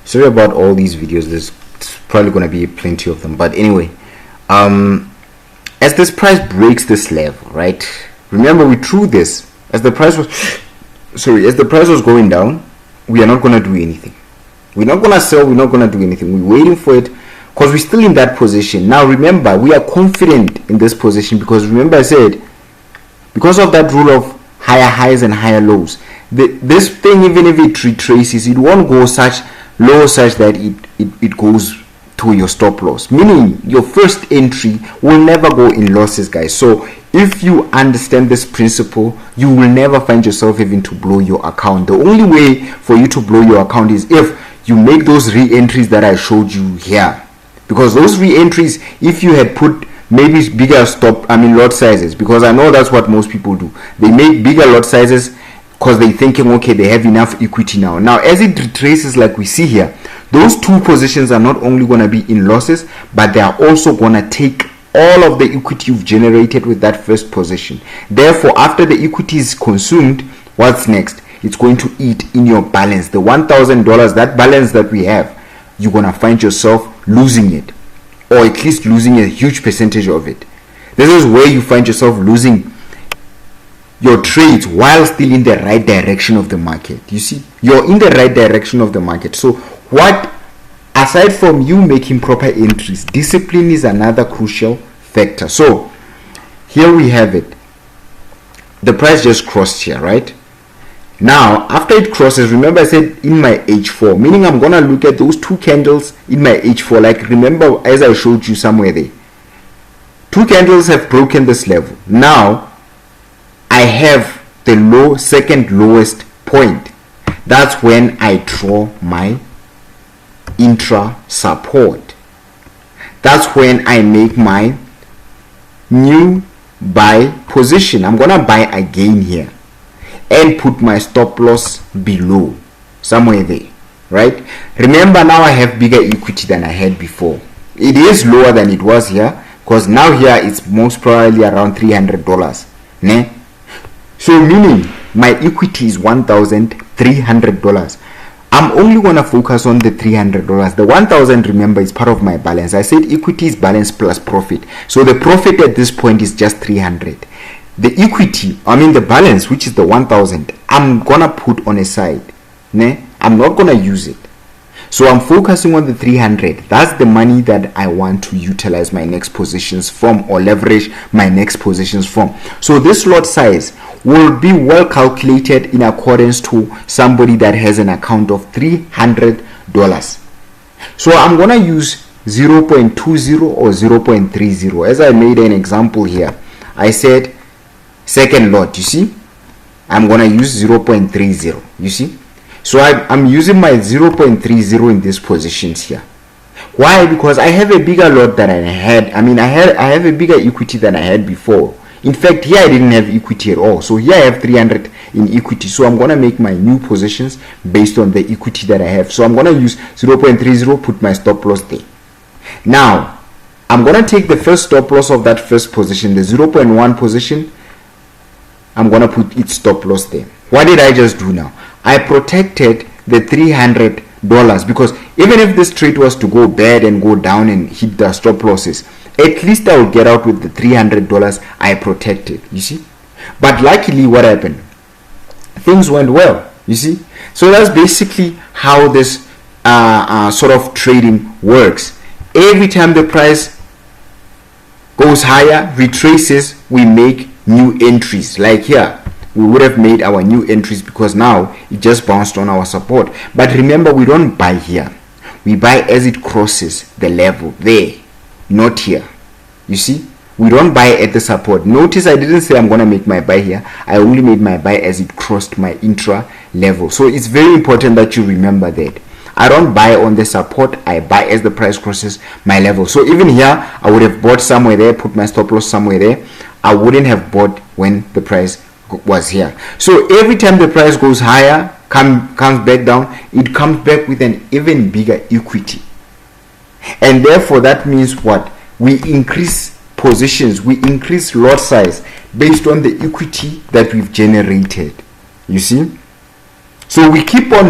Sorry about all these videos. There's probably going to be plenty of them, but anyway, as this price breaks this level, right, remember we threw this as the price was going down. We are not going to do anything. We're not going to sell. We're not going to do anything. We're waiting for it because we're still in that position. Now remember, we are confident in this position because remember I said, because of that rule of higher highs and higher lows, this thing, even if it retraces, it won't go such low such that it goes to your stop loss, meaning your first entry will never go in losses, guys. So if you understand this principle, you will never find yourself having to blow your account. The only way for you to blow your account is if you make those re-entries that I showed you here, because those re-entries, if you had put maybe bigger lot sizes, because I know that's what most people do, they make bigger lot sizes because they're thinking, okay, they have enough equity now. Now as it retraces like we see here, those two positions are not only going to be in losses, but they are also going to take all of the equity you've generated with that first position. Therefore, after the equity is consumed, what's next? It's going to eat in your balance. The $1,000, that balance that we have, you're going to find yourself losing it, or at least losing a huge percentage of it. This is where you find yourself losing your trades while still in the right direction of the market. You see, you're in the right direction of the market. So what, aside from you making proper entries, discipline is another crucial factor. So here we have it. The price just crossed here, right? Now after it crosses, remember I said in my H4, meaning I'm gonna look at those two candles in my H4. Like remember, as I showed you somewhere there, two candles have broken this level. Now I have the second lowest point. That's when I draw my intra support. That's when I make my new buy position. I'm gonna buy again here and put my stop loss below, somewhere there, right? Remember, now I have bigger equity than I had before. It is lower than it was here because now here it's most probably around $300, ne? So meaning my equity is $1,300. I'm only gonna focus on the $300. The 1,000, remember, is part of my balance. I said equity is balance plus profit. So the profit at this point is just 300. The equity, the balance, which is the 1,000, I'm gonna put on a side. Ne? I'm not gonna use it. So I'm focusing on the 300. That's the money that I want to utilize my next positions from, or leverage my next positions from. So this lot size will be well calculated in accordance to somebody that has an account of $300. So I'm gonna use 0.20 or 0.30. As I made an example here, I said second lot, you see, I'm gonna use 0.30, you see. So I'm using my 0.30 in these positions here. Why? Because I have a bigger lot than I had. I have a bigger equity than I had before. In fact, here I didn't have equity at all. So here I have 300 in equity. So I'm gonna make my new positions based on the equity that I have. So I'm gonna use 0.30, put my stop loss there. Now I'm gonna take the first stop loss of that first position, the 0.1 position. I'm gonna put its stop loss there. What did I just do now? I protected the $300, because even if this trade was to go bad and go down and hit the stop losses, at least I will get out with the $300 I protected, you see. But luckily, what happened? Things went well, you see. So that's basically how this sort of trading works. Every time the price goes higher, retraces, we make new entries. Like here, we would have made our new entries because now it just bounced on our support. But remember, we don't buy here. We buy as it crosses the level there, not here. You see, we don't buy at the support. Notice I didn't say I'm gonna make my buy here. I only made my buy as it crossed my intra level. So it's very important that you remember that. I don't buy on the support, I buy as the price crosses my level. So even here, I would have bought somewhere there, put my stop loss somewhere there. I wouldn't have bought when the price was here. So every time the price goes higher, comes back down, it comes back with an even bigger equity. And therefore that means what? We increase positions, we increase lot size based on the equity that we've generated. You see? So we keep on